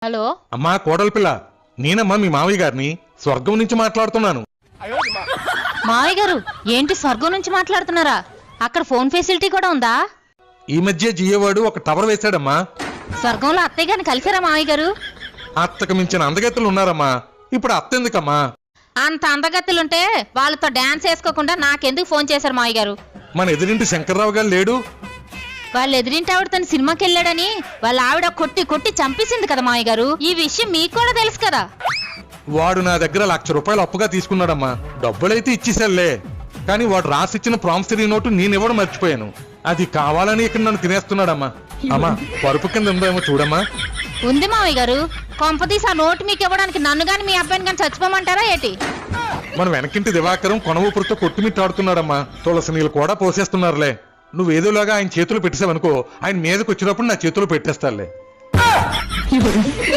Hello అమ్మా కోడలి పిల్ల, నేనమ్మా మీ మావయ్య గారిని స్వర్గం నుంచి మాట్లాడుతున్నాను. మావయ్య గారు ఏంటి స్వర్గం నుంచి మాట్లాడుతున్నారా? అక్కడ ఫోన్ ఫెసిలిటీ కూడా ఉందా? ఈ మధ్య జియోవాడు ఒక టవర్ వేశాడమ్మా. స్వర్గంలో అత్తయ్య గారిని కలిసారా మావయ్య గారు? అత్తకు మించిన అందగత్తెలు ఉన్నారమ్మా. ఇప్పుడు అత్త ఎందుకమ్మా? అంత అందగత్తులుంటే వాళ్ళతో డాన్స్ వేసుకోకుండా నాకెందుకు ఫోన్ చేశారు మావయ్య గారు? మన ఎదురింటి శంకర్రావు గారు లేడు? వాళ్ళ ఎదురింటి ఆవిడ తన సినిమాకి వెళ్ళాడని వాళ్ళ ఆవిడ కొట్టి కొట్టి చంపేసింది కదా మావయ్య గారు. ఈ విషయం మీకు కూడా తెలుసు కదా. వాడు నా దగ్గర ₹1,00,000 అప్పుగా తీసుకున్నాడమ్మా. డబ్బులైతే ఇచ్చేసాలే, కానీ వాడు రాసిచ్చిన ప్రామిసరీ నోటు నేనివ్వడం మర్చిపోయాను. అది కావాలని ఇక్కడ నన్ను తినేస్తున్నాడమ్మా. అమ్మా పరుపు కింద ఉందేమో చూడమ్మా. ఉంది మావయ్య గారు. కొంపదీసి ఆ నోటు మీకు ఇవ్వడానికి నన్ను గాని మీ అబ్బాయిని గాని చచ్చిపోమంటారా ఏంటి? మన వెనకింటి దివాకరం కొనవూపురుతో కొట్టుమిట్టాడుతున్నాడమ్మా. తులసి నీళ్ళు కూడా పోసేస్తున్నారులే. నువ్వేదోలాగా ఆయన చేతులు పెట్టేసావనుకో, ఆయన మీదకి వచ్చినప్పుడు నా చేతులు పెట్టేస్తాలే.